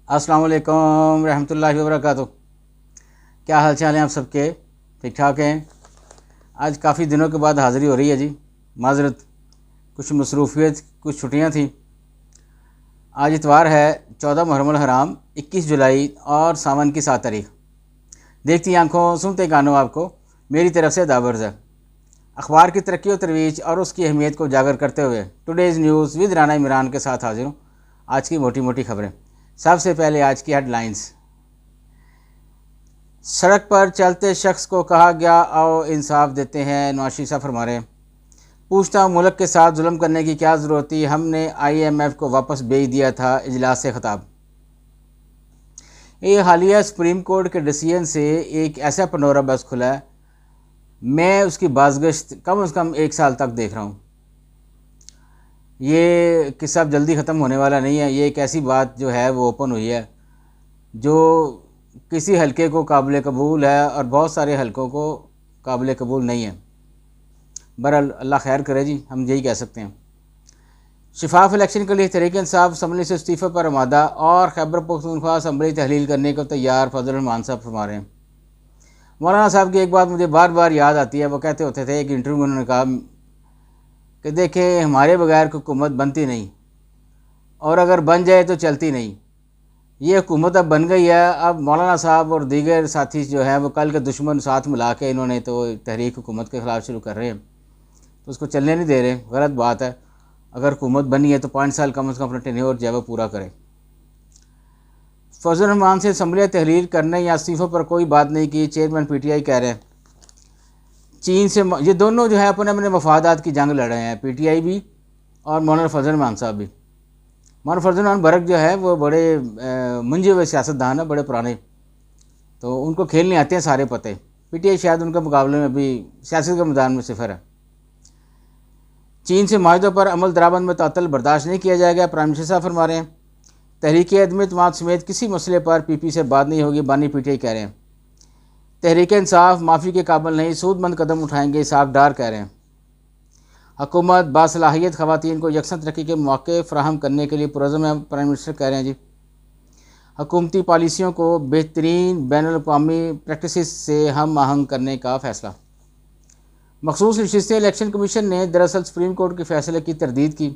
अस्सलाम वालेकुम रहमतुल्लाहि व बरकातुहू। क्या हाल चाल हैं आप सबके? ठीक ठाक हैं? आज काफ़ी दिनों के बाद हाज़िरी हो रही है जी। माज़रत, कुछ मसरूफ़ियत, कुछ छुट्टियां थी। आज इतवार है, 14 मुहर्रम अल हराम, 21 जुलाई और सावन की 7 तारीख। देखती आंखों सुनते कानों आपको मेरी तरफ से दावर्ज़ है। अखबार की तरक्की और तरवीज और उसकी अहमियत को उजागर करते हुए today's news with Rana Imran के साथ हाजिर हूँ। आज की मोटी मोटी खबरें। सबसे पहले आज की हेडलाइंस। सड़क पर चलते शख्स को कहा गया आओ इंसाफ देते हैं, नवाज शरीफ साहब फरमा रहे हैं। पूछता हूँ मुल्क के साथ जुल्म करने की क्या ज़रूरत थी, हमने IMF को वापस भेज दिया था, इजलास से खिताब। ये हालिया सुप्रीम कोर्ट के डिसीजन से एक ऐसा पनोरा बस खुला है, मैं उसकी बाज़गश्त कम से कम 1 साल तक देख रहा हूँ। ये किस्सा अब जल्दी ख़त्म होने वाला नहीं है। ये एक ऐसी बात जो है वो ओपन हुई है जो किसी हलके को काबिल कबूल है और बहुत सारे हलकों को काबिल कबूल नहीं है। बहरहाल अल्लाह खैर करे जी, हम यही कह सकते हैं। शफाफ इलेक्शन के लिए तहरीक इंसाफ असम्बली से इस्तीफ़े पर आमादा और खैबर पख्तूनख्वा असम्बली तहलील करने को तैयार। फजल रहमान साहब फरमा रहे हैं। मौलाना साहब की एक बात मुझे बार बार याद आती है। वो कहते होते थे, एक इंटरव्यू में उन्होंने कहा कि देखें, हमारे बगैर हुकूमत बनती नहीं और अगर बन जाए तो चलती नहीं। ये हुकूमत अब बन गई है। अब मौलाना साहब और दीगर साथी जो हैं वो कल के दुश्मन साथ मिला के इन्होंने तो तहरीक हुकूमत के ख़िलाफ़ शुरू कर रहे हैं, तो उसको चलने नहीं दे रहे। गलत बात है। अगर हुकूमत बनी है तो 5 साल कम से कम अपना टेन्योर जो है वो पूरा करें। फजल रहमान से असम्बली तहरीर करने या इस्तीफ़ों पर कोई बात नहीं की, चेयरमैन PTI कह रहे हैं। चीन से ये दोनों जो है अपने अपने मफादात की जंग लड़ रहे हैं, PTI भी और मौलाना फजल रहमान साहब भी। मौलाना फजल रहमान बरक जो है वो बड़े मुंझे हुए सियासतदान है, बड़े पुराने, तो उनको खेलने आते हैं सारे पते। PTI शायद उनके मुकाबले में भी सियासत के मैदान में सिफर है। चीन से माहिदों पर अमल दरामद में तातल बर्दाश्त नहीं किया जाएगा, प्राइम मिनिस्टर साहब फरमा रहे हैं। तहरीक अदम इत्मीनान समेत किसी मसले पर PP से बात नहीं होगी, बानी PTI कह रहे हैं। तहरीक इंसाफ माफ़ी के काबिल नहीं, सूदमंद कदम उठाएंगे, साफ डार कह रहे हैं। हुकूमत बासलाहियत ख़वातीन को यकसन तरक्की के मौके फ़राहम करने के लिए पुरज़्म है, प्राइम मिनिस्टर कह रहे हैं जी। हुकूमती पॉलिसियों को बेहतरीन बैनुल-अक़वामी प्रैक्टिसेस से हम आहंग करने का फ़ैसला। मखसूस नशिस्त इलेक्शन कमीशन ने दरअसल सुप्रीम कोर्ट के फ़ैसले की तरदीद की।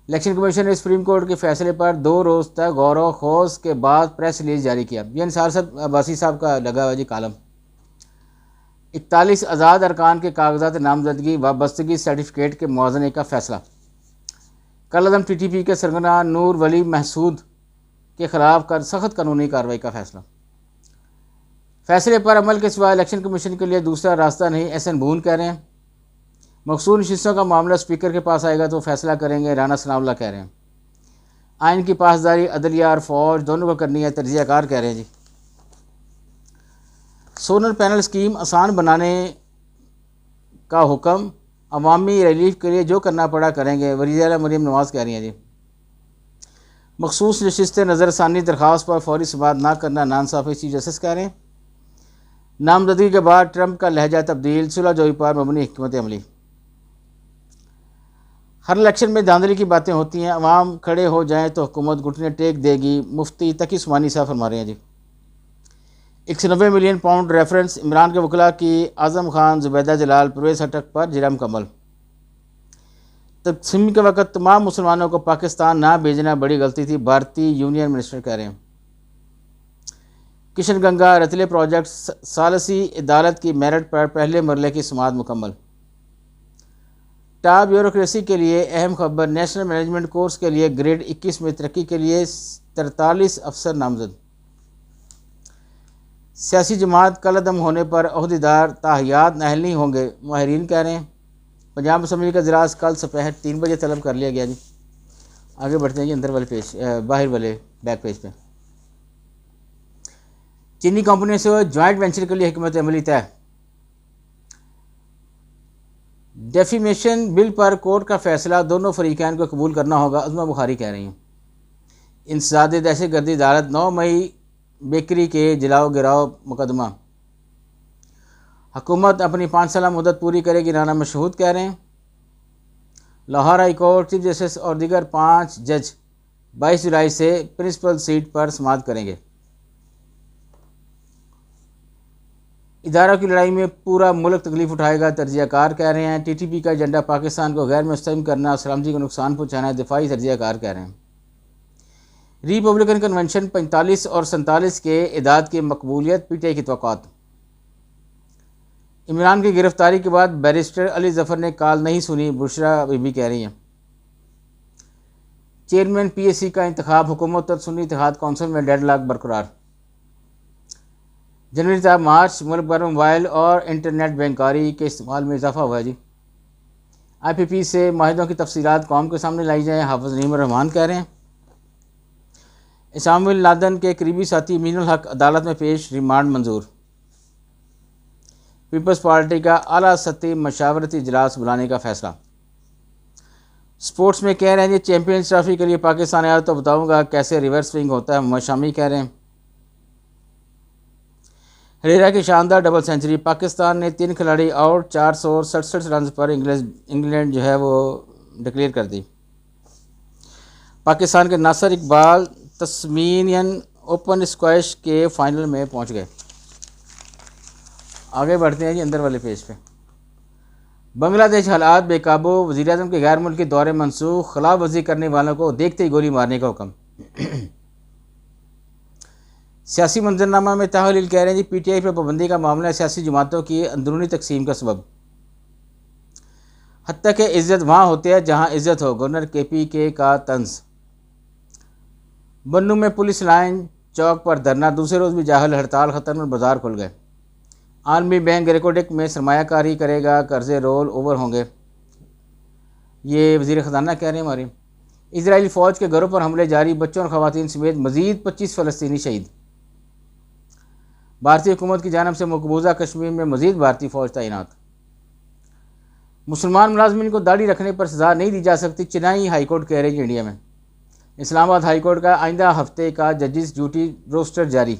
इलेक्शन कमीशन ने सुप्रीम कोर्ट के फ़ैसले पर 2 रोज़ तक गौर व खोज के बाद प्रेस रिलीज़ जारी किया। ये निसार साहब अब्बासी साहब का लगा हुआ जी कालम। 41 आज़ाद अरकान के कागजात नामजदगी वाबस्तगी सर्टिफिकेट के मुआवजे का फ़ैसला। कलअदम TTP के सरगना नूर वली महसूद के ख़िलाफ़ कर सख्त कानूनी कार्रवाई का फ़ैसला। फ़ैसले पर अमल के सिवा इलेक्शन कमीशन के लिए दूसरा रास्ता नहीं, SN बून कह रहे हैं। मखसूस नशिस्तों का मामला स्पीकर के पास आएगा तो फैसला करेंगे, राना सनाउल्लाह कह रहे हैं। आइन की पासदारी अदलिया और फ़ौज दोनों को करनी है, तर्जियाकार कह रहे हैं जी। सोलर पैनल स्कीम आसान बनाने का हुक्म, अवामी रिलीफ के लिए जो करना पड़ा करेंगे, वज़ीर मरीम नवाज़ कह रही हैं जी। मखसूस नशिस्त नज़रसानी दरख्वास्त पर फौरी समाअत ना करना, नाइंसाफ़ी चीफ जस्टिस कह रहे हैं। नामजदगी के बाद ट्रंप का लहजा तब्दील, सुलह जोई पर मबनी हिकमत अमली। हर इलेक्शन में धांधली की बातें होती हैं, अवाम खड़े हो जाएं तो हुकूमत घुटने टेक देगी, मुफ्ती तकी उस्मानी साहब फरमा रहे हैं जी। 190 मिलियन पाउंड रेफरेंस, इमरान के वकला की आज़म खान, जुबैदा जलाल, परवेज़ हटक पर जिरह मुकम्मल। तकसीम के वक्त तमाम मुसलमानों को पाकिस्तान ना भेजना बड़ी गलती थी, भारतीय यूनियन मिनिस्टर कह रहे हैं। किशन गंगा रतले प्रोजेक्ट सालसी अदालत की मेरिट पर पहले मरले की समाअत मुकम्मल। टॉप ब्यूरोक्रेसी के लिए अहम खबर, नेशनल मैनेजमेंट कोर्स के लिए ग्रेड 21 में तरक्की के लिए 43 अफसर नामजद। सियासी जमात कलअदम होने पर अहदेदार ताहियात नाअहल नहीं होंगे, माहिरीन कह रहे हैं। पंजाब असम्बली का इजलास कल दोपहर 3 बजे तलब कर लिया गया जी। आगे बढ़ते हैं जी अंदर वाले पेज, बाहर वाले बैक पेज पे। चीनी कंपनियों से ज्वाइंट वेंचर के लिए हिकमत अमली तय। डेफिमेशन बिल पर कोर्ट का फैसला, दोनों फरीकैन को कबूल करना होगा, अज़मा बुखारी कह रही हैं। इंसदाद दहशतगर्दी अदालत 9 मई बेकरी के जलाओ गिराओ मुकदमा। हुकूमत अपनी 5 साल मुद्दत पूरी करेगी, राना मशहूद कह रहे हैं। Lahore high court chief justice और दीगर 5 जज 22 जुलाई से प्रिंसिपल सीट पर समाअत करेंगे। इदारों की लड़ाई में पूरा मुल्क तकलीफ उठाएगा, तर्जियाकार कह रहे हैं। टीटीपी का एजेंडा पाकिस्तान को गैर मुस्तहकम करना और सलामती को नुकसान पहुँचाना है, दिफाई तर्जियाकार कह रहे हैं। रिपब्लिकन कन्वेंशन 45 और 47 के इदाद की मकबूलियत, पीटीआई की तवक्कुआत। इमरान की गिरफ्तारी के बाद बैरिस्टर अली जफ़र ने कॉल नहीं सुनी, बुशरा बीबी कह रही हैं। चेयरमैन पीएससी का इंतखाब, हुकूमत और सुन्नी इत्तेहाद कौंसिल में डेडलॉक बरकरार। जनवरी से मार्च मुल्क भर में मोबाइल और इंटरनेट बैंकारी के इस्तेमाल में इजाफा हुआ है जी। IPP से माहिदों की तफसीलात कौम के सामने लाई जाएँ, हाफिज़ नईम रहमान कह रहे हैं। उसामा बिन लादेन के करीबी साथी मीनुल हक अदालत में पेश, रिमांड मंजूर। पीपल्स पार्टी का आला सतही मशावरती इजलास बुलाने का फैसला। स्पोर्ट्स में कह रहे हैं जी, चैंपियंस ट्रॉफी के लिए पाकिस्तान आया तो बताऊंगा कैसे रिवर्स स्विंग होता है, मोहम्मद शामी कह रहे हैं। हरेरा की शानदार डबल सेंचुरी, पाकिस्तान ने 3 खिलाड़ी आउट, 467 रन पर इंग्लैंड जो है वो डिक्लेयर कर दी। पाकिस्तान के Nasir Iqbal Tasmanian open squash के फाइनल में पहुंच गए। आगे बढ़ते हैं जी अंदर वाले पेज पे। बांग्लादेश हालात बेकाबू, वज़ीर-ए-आज़म के गैर मुल्की दौरे मनसूख, खिलाफ वर्जी करने वालों को देखते ही गोली मारने का हुक्म। सियासी मंजरनामा में ताहलील कह रहे हैं जी, पीटीआई पर पाबंदी का मामला सियासी जमातों की अंदरूनी तकसीम का सबब। हत्ता के इज्जत वहाँ होते हैं जहाँ इज्जत हो, गवर्नर KPK का तंज। बन्नू में पुलिस लाइन चौक पर धरना, दूसरे रोज़ भी जाहल हड़ताल खत्म और बाजार खुल गए। आलमी बैंक रेकोडिक में सरमायाकारी करेगा, कर्जे रोल ओवर होंगे, ये वज़ीर ख़जाना कह रहे हैं हमारी। इजरायली फ़ौज के घरों पर हमले जारी, बच्चों और ख़वातीन समेत मज़ीद 25 फ़लस्तीनी शहीद। भारतीय हुकूमत की जानिब से मकबूजा कश्मीर में मज़ीद भारतीय फ़ौज तैनात। मुसलमान मुलाजमीन को दाढ़ी रखने पर सज़ा नहीं दी जा सकती, चेन्नई हाई कोर्ट कह रही है इंडिया में। इस्लामाबाद हाई कोर्ट का आइंदा हफ्ते का जजिस ड्यूटी रोस्टर जारी।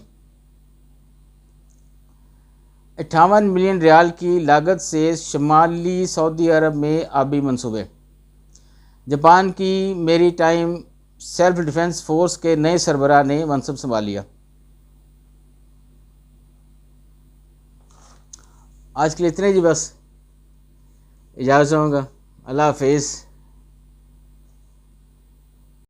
58 मिलियन रियाल की लागत से शमाली सऊदी अरब में आबी मंसूबे। जापान की मेरी टाइम सेल्फ डिफेंस फोर्स के नए सरबराह ने मनसब संभाल लिया। आज के लिए इतने जी, बस इजाज़त होगा। अल्लाह हाफिज़।